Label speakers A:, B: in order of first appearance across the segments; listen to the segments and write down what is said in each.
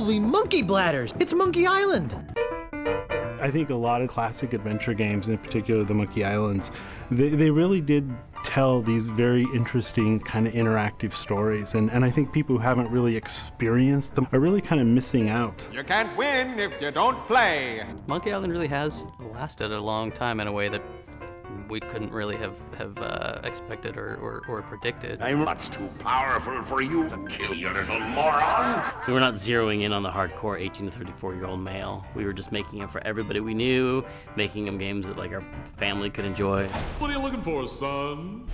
A: Holy monkey bladders! It's Monkey Island!
B: I think a lot of classic adventure games, in particular the Monkey Islands, they really did tell these very interesting kind of interactive stories. And I think people who haven't really experienced them are really kind of missing out.
C: You can't win if you don't play.
D: Monkey Island really has lasted a long time in a way that we couldn't really have expected or predicted.
E: I'm much too powerful for you to kill, you little moron!
F: We were not zeroing in on the hardcore 18 to 34-year-old male. We were just making it for everybody we knew, making them games that like our family could enjoy.
G: What are you looking for, son?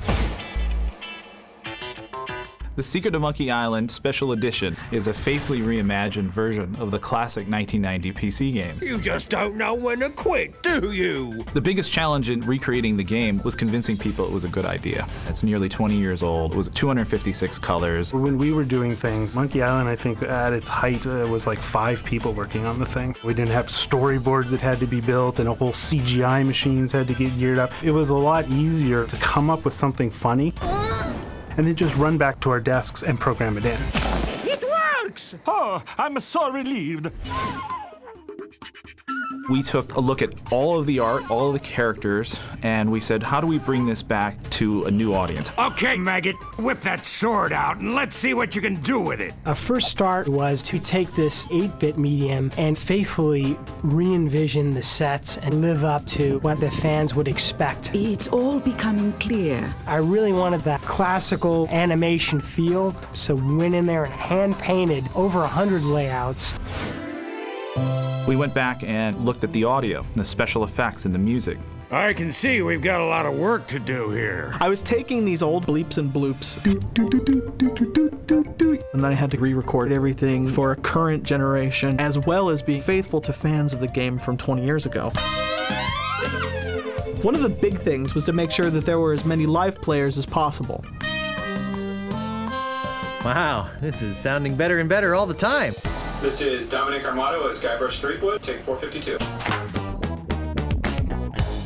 H: The Secret of Monkey Island Special Edition is a faithfully reimagined version of the classic 1990 PC game.
E: You just don't know when to quit, do you?
H: The biggest challenge in recreating the game was convincing people it was a good idea. It's nearly 20 years old. It was 256 colors.
B: When we were doing things, Monkey Island, I think at its height, was like 5 people working on the thing. We didn't have storyboards that had to be built and a whole CGI machines had to get geared up. It was a lot easier to come up with something funny and then just run back to our desks and program it in.
E: It works!
G: Oh, I'm so relieved.
H: We took a look at all of the art, all of the characters, and we said, how do we bring this back to a new audience?
E: Okay, maggot, whip that sword out and let's see what you can do with it.
I: Our first start was to take this 8-bit medium and faithfully re-envision the sets and live up to what the fans would expect.
J: It's all becoming clear.
I: I really wanted that classical animation feel, so we went in there and hand-painted over 100 layouts.
H: We went back and looked at the audio, the special effects, and the music.
E: I can see we've got a lot of work to do here.
A: I was taking these old bleeps and bloops, and then I had to re-record everything for a current generation, as well as being faithful to fans of the game from 20 years ago. One of the big things was to make sure that there were as many live players as possible. Wow, this is sounding better and better all the time.
K: This is Dominic Armato as Guybrush Threepwood, take 452.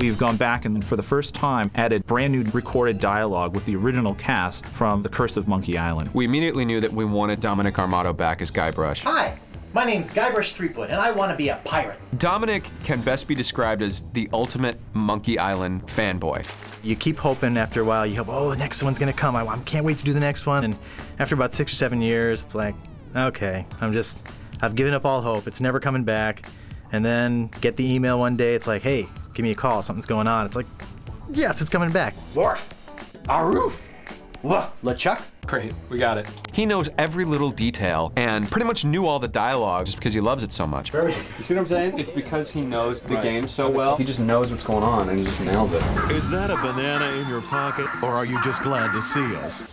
H: We've gone back and for the first time added brand new recorded dialogue with the original cast from The Curse of Monkey Island.
C: We immediately knew that we wanted Dominic Armato back as Guybrush.
A: Hi, my name's Guybrush Threepwood, and I want to be a pirate.
C: Dominic can best be described as the ultimate Monkey Island fanboy.
A: You keep hoping after a while, you hope, oh, the next one's gonna come. I can't wait to do the next one. And after about 6 or 7 years, it's like, okay, I've given up all hope. It's never coming back. And then get the email one day, it's like, hey, give me a call, something's going on. It's like, yes, it's coming back. Worf, Aroof, woof, LeChuck.
C: Great, we got it. He knows every little detail and pretty much knew all the dialogue just because he loves it so much.
K: You see what I'm saying? It's because he knows the game so well. He just knows what's going on and he just nails it.
G: Is that a banana in your pocket, or are you just glad to see us?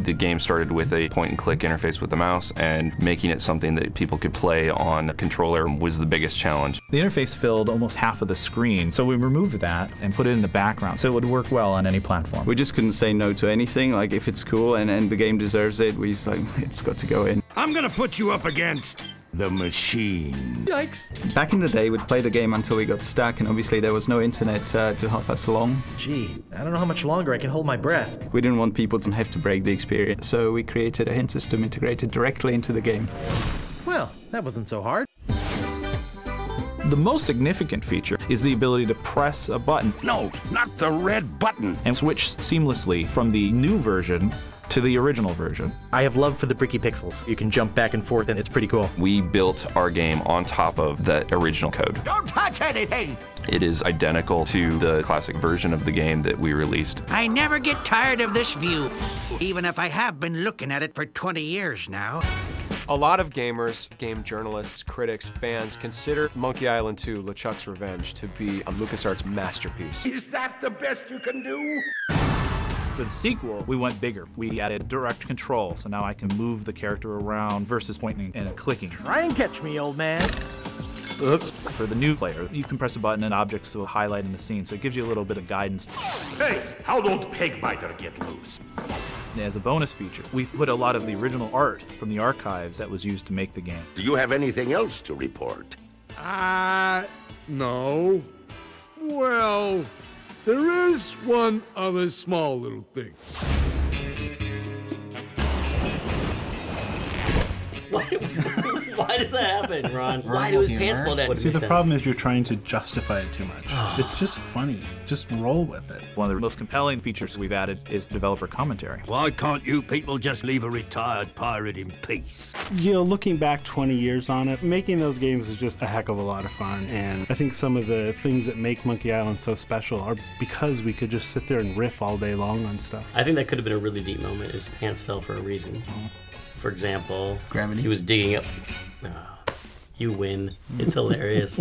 L: The game started with a point-and-click interface with the mouse, and making it something that people could play on a controller was the biggest challenge.
H: The interface filled almost half of the screen, so we removed that and put it in the background so it would work well on any platform.
M: We just couldn't say no to anything. Like, if it's cool and the game deserves it, we just like, it's got to go in.
E: I'm gonna put you up against the machine.
A: Yikes.
M: Back in the day, we'd play the game until we got stuck, and obviously there was no internet to help us along.
A: Gee, I don't know how much longer I can hold my breath.
M: We didn't want people to have to break the experience, so we created a hint system integrated directly into the game.
A: Well, that wasn't so hard.
H: The most significant feature is the ability to press a button.
E: No, not the red button.
H: And switch seamlessly from the new version to the original version.
A: I have love for the bricky pixels. You can jump back and forth and it's pretty cool.
L: We built our game on top of the original code.
E: Don't touch anything!
L: It is identical to the classic version of the game that we released.
N: I never get tired of this view, even if I have been looking at it for 20 years now.
C: A lot of gamers, game journalists, critics, fans consider Monkey Island 2: LeChuck's Revenge to be a LucasArts masterpiece.
E: Is that the best you can do?
H: For the sequel, we went bigger. We added direct control, so now I can move the character around versus pointing and clicking.
I: Try and catch me, old man.
H: Oops. For the new player, you can press a button and objects will highlight in the scene, so it gives you a little bit of guidance.
E: Hey, how'd old Pegbiter get loose?
H: As a bonus feature, we put a lot of the original art from the archives that was used to make the game.
E: Do you have anything else to report?
G: No. Well, there is one other small little thing.
F: Why does that happen, Ron? Why do his pants fall down?
B: See, the problem is you're trying to justify it too much. It's just funny. Just roll with it.
H: One of the most compelling features we've added is developer commentary.
E: Why can't you people just leave a retired pirate in peace?
B: You know, looking back 20 years on it, making those games is just a heck of a lot of fun. And I think some of the things that make Monkey Island so special are because we could just sit there and riff all day long on stuff.
F: I think that could have been a really deep moment. His pants fell for a reason. For example,
D: gravity.
F: He was digging up. You win. It's hilarious.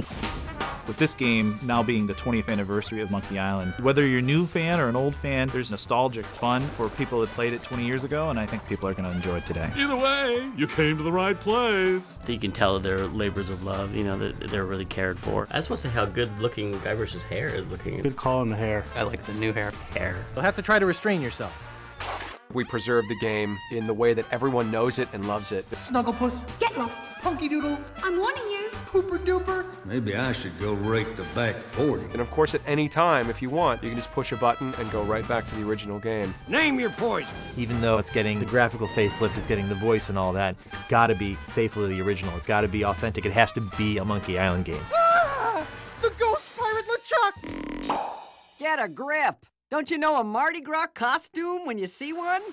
H: With this game now being the 20th anniversary of Monkey Island, whether you're a new fan or an old fan, there's nostalgic fun for people that played it 20 years ago, and I think people are going to enjoy it today.
G: Either way, you came to the right place.
F: You can tell they're labors of love, you know, that they're really cared for. I just want to say how good looking Guybrush's hair is looking.
B: Good call on the hair.
D: I like the new hair.
A: You'll have to try to restrain yourself.
C: We preserve the game in the way that everyone knows it and loves it.
O: Snugglepuss. Get lost. Punky Doodle. I'm warning you. Pooper Duper.
E: Maybe I should go rake the back 40.
C: And of course, at any time, if you want, you can just push a button and go right back to the original game.
E: Name your poison.
P: Even though it's getting the graphical facelift, it's getting the voice and all that, it's got to be faithful to the original. It's got to be authentic. It has to be a Monkey Island game.
O: Ah! The Ghost Pirate LeChuck!
Q: Get a grip. Don't you know a Mardi Gras costume when you see one?